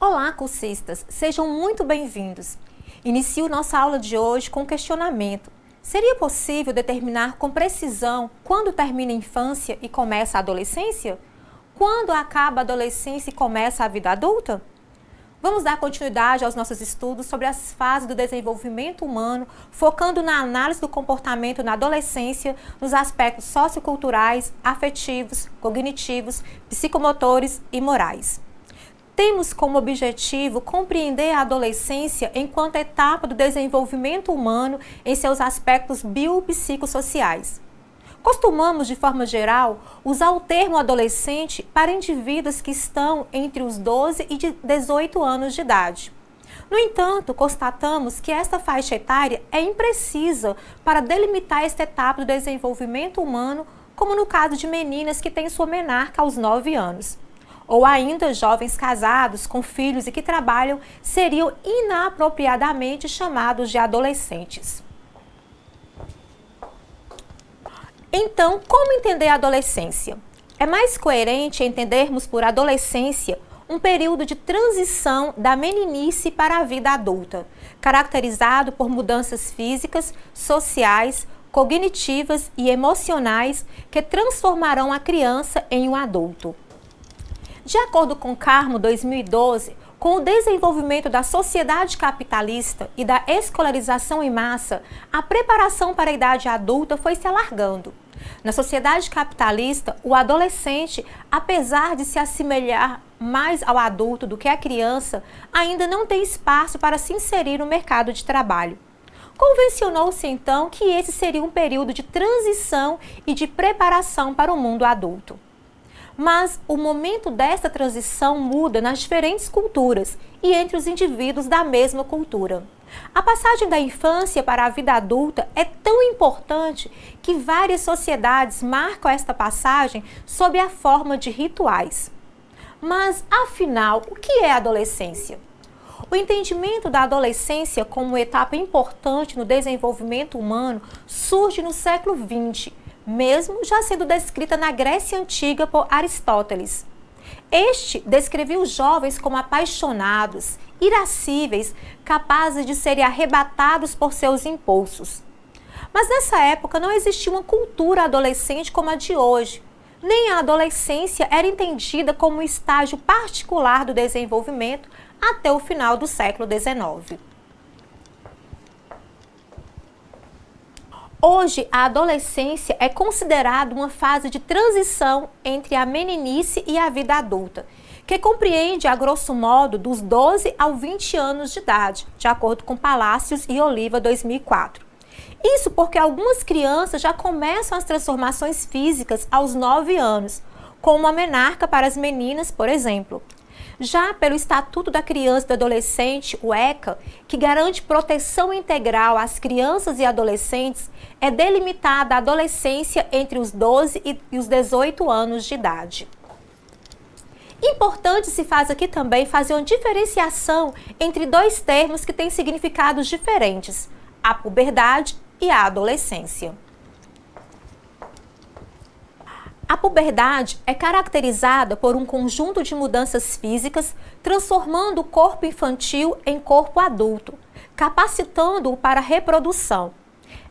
Olá, cursistas! Sejam muito bem-vindos. Inicio nossa aula de hoje com um questionamento. Seria possível determinar com precisão quando termina a infância e começa a adolescência? Quando acaba a adolescência e começa a vida adulta? Vamos dar continuidade aos nossos estudos sobre as fases do desenvolvimento humano, focando na análise do comportamento na adolescência, nos aspectos socioculturais, afetivos, cognitivos, psicomotores e morais. Temos como objetivo compreender a adolescência enquanto etapa do desenvolvimento humano em seus aspectos biopsicossociais. Costumamos, de forma geral, usar o termo adolescente para indivíduos que estão entre os 12 e 18 anos de idade. No entanto, constatamos que esta faixa etária é imprecisa para delimitar esta etapa do desenvolvimento humano, como no caso de meninas que têm sua menarca aos 9 anos. Ou ainda jovens casados com filhos e que trabalham seriam inapropriadamente chamados de adolescentes. Então, como entender a adolescência? É mais coerente entendermos por adolescência um período de transição da meninice para a vida adulta, caracterizado por mudanças físicas, sociais, cognitivas e emocionais que transformarão a criança em um adulto. De acordo com Carmo 2012, com o desenvolvimento da sociedade capitalista e da escolarização em massa, a preparação para a idade adulta foi se alargando. Na sociedade capitalista, o adolescente, apesar de se assemelhar mais ao adulto do que a criança, ainda não tem espaço para se inserir no mercado de trabalho. Convencionou-se então que esse seria um período de transição e de preparação para o mundo adulto. Mas o momento desta transição muda nas diferentes culturas e entre os indivíduos da mesma cultura. A passagem da infância para a vida adulta é tão importante que várias sociedades marcam esta passagem sob a forma de rituais. Mas, afinal, o que é a adolescência? O entendimento da adolescência como etapa importante no desenvolvimento humano surge no século XX, mesmo já sendo descrita na Grécia Antiga por Aristóteles. Este descrevia os jovens como apaixonados, irascíveis, capazes de serem arrebatados por seus impulsos. Mas nessa época não existia uma cultura adolescente como a de hoje. Nem a adolescência era entendida como um estágio particular do desenvolvimento até o final do século XIX. Hoje, a adolescência é considerada uma fase de transição entre a meninice e a vida adulta, que compreende, a grosso modo, dos 12 aos 20 anos de idade, de acordo com Palacios e Oliva, 2004. Isso porque algumas crianças já começam as transformações físicas aos 9 anos, como a menarca para as meninas, por exemplo. Já pelo Estatuto da Criança e do Adolescente, o ECA, que garante proteção integral às crianças e adolescentes, é delimitada a adolescência entre os 12 e os 18 anos de idade. Importante se faz aqui também fazer uma diferenciação entre dois termos que têm significados diferentes, a puberdade e a adolescência. A puberdade é caracterizada por um conjunto de mudanças físicas, transformando o corpo infantil em corpo adulto, capacitando-o para a reprodução.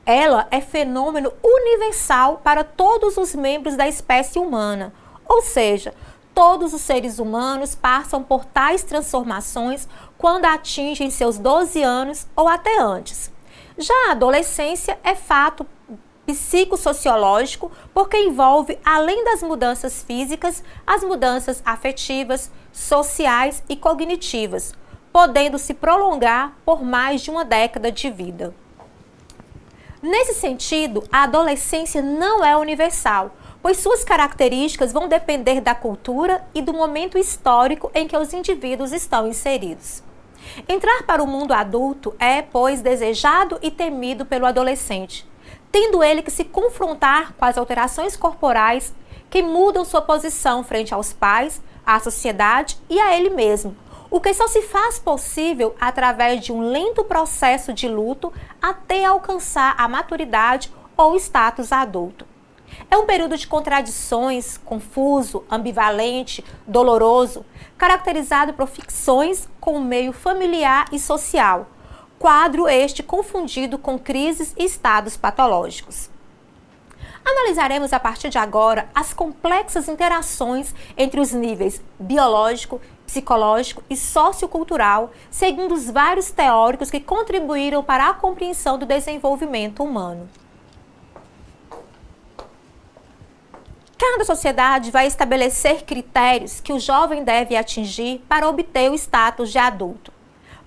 Ela é fenômeno universal para todos os membros da espécie humana, ou seja, todos os seres humanos passam por tais transformações quando atingem seus 12 anos ou até antes. Já a adolescência é fato psicossociológico, porque envolve, além das mudanças físicas, as mudanças afetivas, sociais e cognitivas, podendo se prolongar por mais de uma década de vida. Nesse sentido, a adolescência não é universal, pois suas características vão depender da cultura e do momento histórico em que os indivíduos estão inseridos. Entrar para o mundo adulto é, pois, desejado e temido pelo adolescente, tendo ele que se confrontar com as alterações corporais que mudam sua posição frente aos pais, à sociedade e a ele mesmo, o que só se faz possível através de um lento processo de luto até alcançar a maturidade ou status adulto. É um período de contradições, confuso, ambivalente, doloroso, caracterizado por fricções com o meio familiar e social, quadro este confundido com crises e estados patológicos. Analisaremos a partir de agora as complexas interações entre os níveis biológico, psicológico e sociocultural, segundo os vários teóricos que contribuíram para a compreensão do desenvolvimento humano. Cada sociedade vai estabelecer critérios que o jovem deve atingir para obter o status de adulto.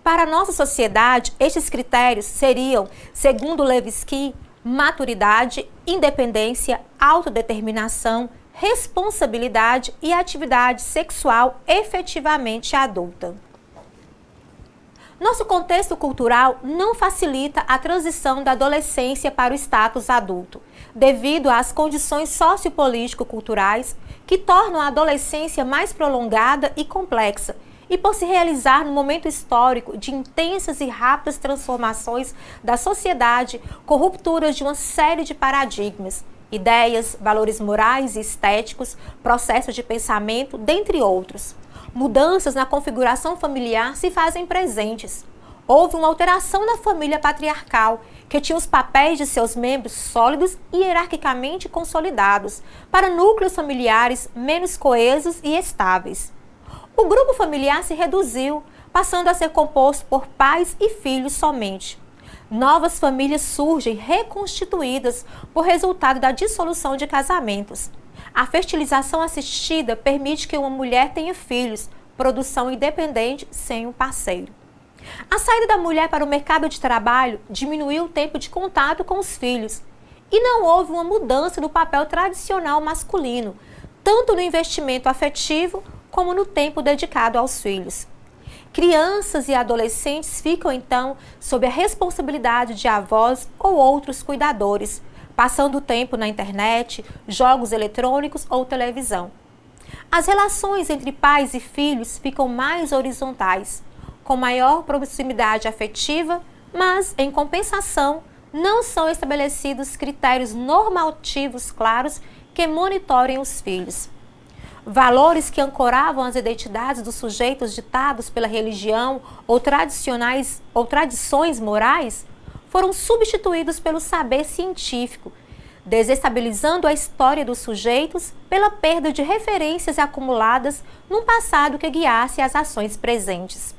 Para a nossa sociedade, estes critérios seriam, segundo Levitsky, maturidade, independência, autodeterminação, responsabilidade e atividade sexual efetivamente adulta. Nosso contexto cultural não facilita a transição da adolescência para o status adulto, devido às condições sociopolítico-culturais que tornam a adolescência mais prolongada e complexa, e por se realizar no momento histórico de intensas e rápidas transformações da sociedade, com rupturas de uma série de paradigmas, ideias, valores morais e estéticos, processos de pensamento, dentre outros. Mudanças na configuração familiar se fazem presentes. Houve uma alteração na família patriarcal, que tinha os papéis de seus membros sólidos e hierarquicamente consolidados, para núcleos familiares menos coesos e estáveis. O grupo familiar se reduziu, passando a ser composto por pais e filhos somente. Novas famílias surgem reconstituídas por resultado da dissolução de casamentos. A fertilização assistida permite que uma mulher tenha filhos, produção independente sem um parceiro. A saída da mulher para o mercado de trabalho diminuiu o tempo de contato com os filhos. E não houve uma mudança no papel tradicional masculino, tanto no investimento afetivo como no tempo dedicado aos filhos. Crianças e adolescentes ficam, então, sob a responsabilidade de avós ou outros cuidadores, passando tempo na internet, jogos eletrônicos ou televisão. As relações entre pais e filhos ficam mais horizontais, com maior proximidade afetiva, mas, em compensação, não são estabelecidos critérios normativos claros que monitorem os filhos. Valores que ancoravam as identidades dos sujeitos ditados pela religião ou tradições morais foram substituídos pelo saber científico, desestabilizando a história dos sujeitos pela perda de referências acumuladas num passado que guiasse as ações presentes.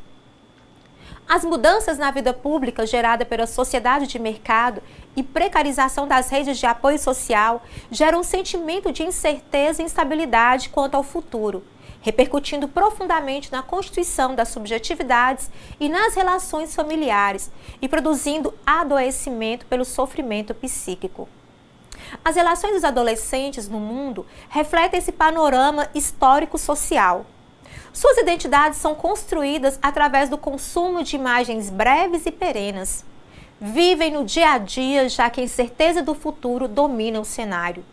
As mudanças na vida pública gerada pela sociedade de mercado e precarização das redes de apoio social geram um sentimento de incerteza e instabilidade quanto ao futuro, repercutindo profundamente na constituição das subjetividades e nas relações familiares e produzindo adoecimento pelo sofrimento psíquico. As relações dos adolescentes no mundo refletem esse panorama histórico-social. Suas identidades são construídas através do consumo de imagens breves e perenes. Vivem no dia a dia, já que a incerteza do futuro domina o cenário.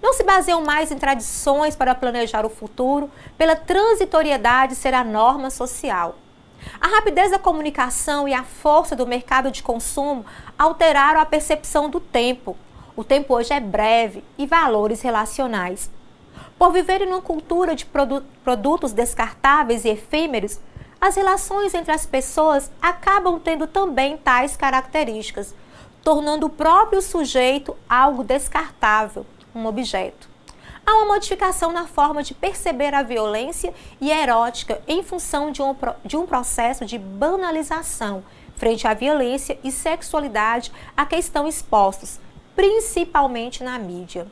Não se baseiam mais em tradições para planejar o futuro, pela transitoriedade ser a norma social. A rapidez da comunicação e a força do mercado de consumo alteraram a percepção do tempo. O tempo hoje é breve e valores relacionais. Por viverem numa cultura de produtos descartáveis e efêmeros, as relações entre as pessoas acabam tendo também tais características, tornando o próprio sujeito algo descartável, um objeto. Há uma modificação na forma de perceber a violência e a erótica em função de um processo de banalização frente à violência e sexualidade a que estão expostos, principalmente na mídia.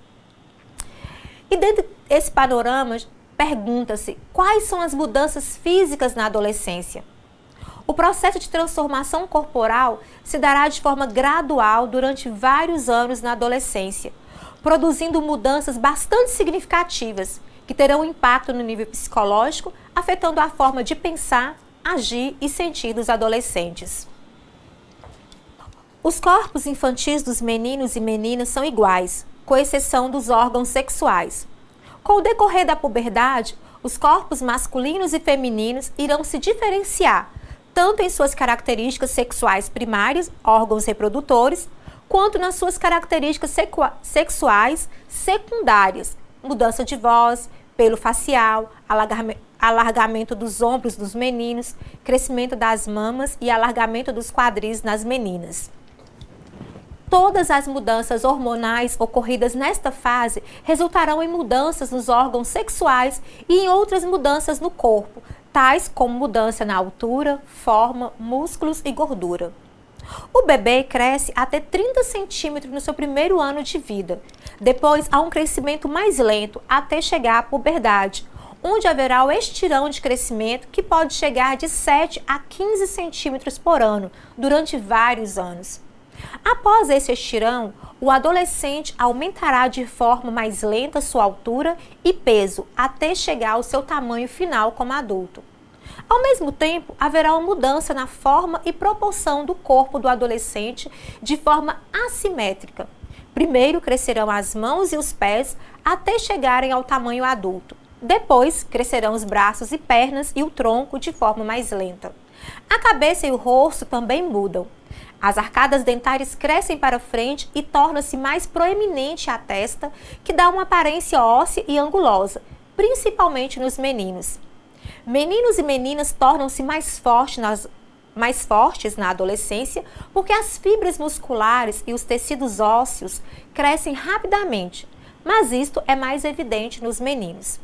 E dentro desse panorama, pergunta-se quais são as mudanças físicas na adolescência. O processo de transformação corporal se dará de forma gradual durante vários anos na adolescência, produzindo mudanças bastante significativas, que terão impacto no nível psicológico, afetando a forma de pensar, agir e sentir dos adolescentes. Os corpos infantis dos meninos e meninas são iguais, com exceção dos órgãos sexuais. Com o decorrer da puberdade, os corpos masculinos e femininos irão se diferenciar, tanto em suas características sexuais primárias, órgãos reprodutores, quanto nas suas características sexuais secundárias, mudança de voz, pelo facial, alargamento dos ombros dos meninos, crescimento das mamas e alargamento dos quadris nas meninas. Todas as mudanças hormonais ocorridas nesta fase resultarão em mudanças nos órgãos sexuais e em outras mudanças no corpo, tais como mudança na altura, forma, músculos e gordura. O bebê cresce até 30 centímetros no seu primeiro ano de vida. Depois há um crescimento mais lento até chegar à puberdade, onde haverá o estirão de crescimento que pode chegar de 7 a 15 centímetros por ano durante vários anos. Após esse estirão, o adolescente aumentará de forma mais lenta sua altura e peso até chegar ao seu tamanho final como adulto. Ao mesmo tempo, haverá uma mudança na forma e proporção do corpo do adolescente de forma assimétrica. Primeiro crescerão as mãos e os pés até chegarem ao tamanho adulto. Depois crescerão os braços e pernas e o tronco de forma mais lenta. A cabeça e o rosto também mudam. As arcadas dentárias crescem para frente e torna-se mais proeminente a testa, que dá uma aparência óssea e angulosa, principalmente nos meninos. Meninos e meninas tornam-se mais fortes na adolescência porque as fibras musculares e os tecidos ósseos crescem rapidamente, mas isto é mais evidente nos meninos.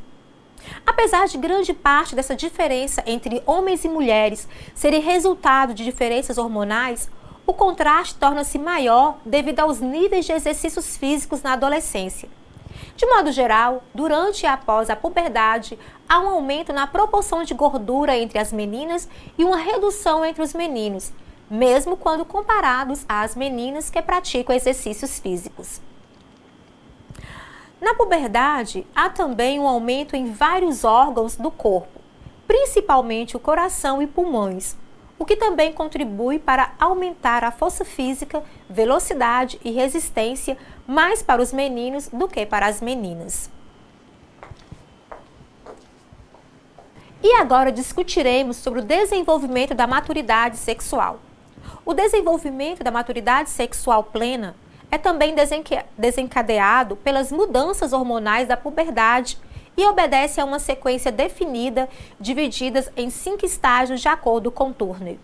Apesar de grande parte dessa diferença entre homens e mulheres serem resultado de diferenças hormonais, o contraste torna-se maior devido aos níveis de exercícios físicos na adolescência. De modo geral, durante e após a puberdade, há um aumento na proporção de gordura entre as meninas e uma redução entre os meninos, mesmo quando comparados às meninas que praticam exercícios físicos. Na puberdade, há também um aumento em vários órgãos do corpo, principalmente o coração e pulmões, o que também contribui para aumentar a força física, velocidade e resistência mais para os meninos do que para as meninas. E agora discutiremos sobre o desenvolvimento da maturidade sexual. O desenvolvimento da maturidade sexual plena é também desencadeado pelas mudanças hormonais da puberdade e obedece a uma sequência definida, divididas em 5 estágios de acordo com Turner.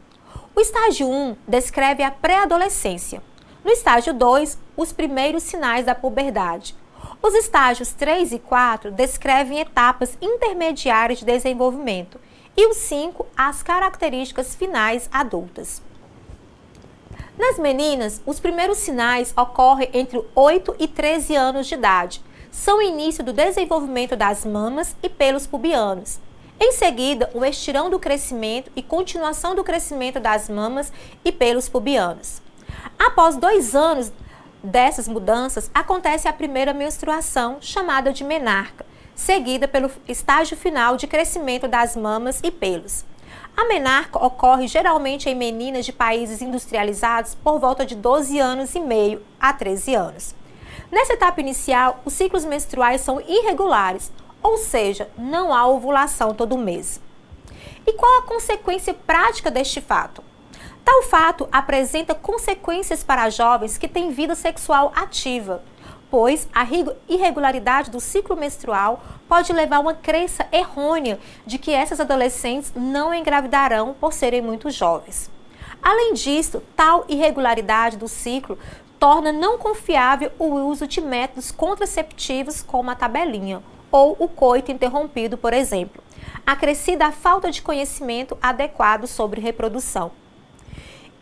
O estágio 1 descreve a pré-adolescência. No estágio 2, os primeiros sinais da puberdade. Os estágios 3 e 4 descrevem etapas intermediárias de desenvolvimento e o 5, as características finais adultas. Nas meninas, os primeiros sinais ocorrem entre 8 e 13 anos de idade. São o início do desenvolvimento das mamas e pelos pubianos. Em seguida, o estirão do crescimento e continuação do crescimento das mamas e pelos pubianos. Após 2 anos dessas mudanças, acontece a primeira menstruação, chamada de menarca, seguida pelo estágio final de crescimento das mamas e pelos. A menarca ocorre geralmente em meninas de países industrializados por volta de 12 anos e meio a 13 anos. Nessa etapa inicial, os ciclos menstruais são irregulares, ou seja, não há ovulação todo mês. E qual a consequência prática deste fato? Tal fato apresenta consequências para jovens que têm vida sexual ativa, pois a irregularidade do ciclo menstrual pode levar a uma crença errônea de que essas adolescentes não engravidarão por serem muito jovens. Além disso, tal irregularidade do ciclo torna não confiável o uso de métodos contraceptivos como a tabelinha ou o coito interrompido, por exemplo, acrescida a falta de conhecimento adequado sobre reprodução.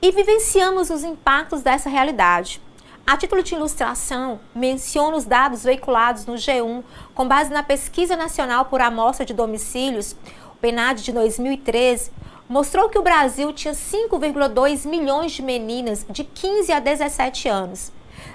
E vivenciamos os impactos dessa realidade. A título de ilustração, menciono os dados veiculados no G1 com base na Pesquisa Nacional por Amostra de Domicílios, o PNAD de 2013, mostrou que o Brasil tinha 5,2 milhões de meninas de 15 a 17 anos.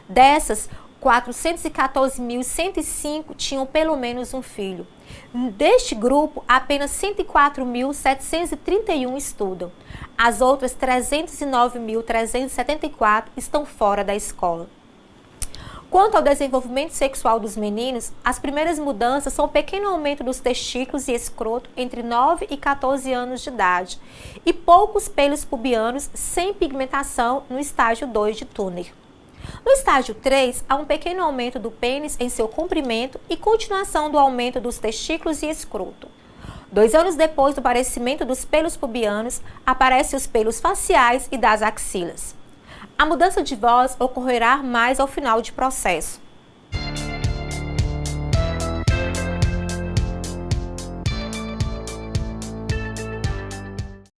Dessas, 414.105 tinham pelo menos um filho. Deste grupo, apenas 104.731 estudam. As outras 309.374 estão fora da escola. Quanto ao desenvolvimento sexual dos meninos, as primeiras mudanças são o pequeno aumento dos testículos e escroto entre 9 e 14 anos de idade e poucos pelos pubianos sem pigmentação no estágio 2 de Turner. No estágio 3, há um pequeno aumento do pênis em seu comprimento e continuação do aumento dos testículos e escroto. 2 anos depois do aparecimento dos pelos pubianos, aparecem os pelos faciais e das axilas. A mudança de voz ocorrerá mais ao final do processo.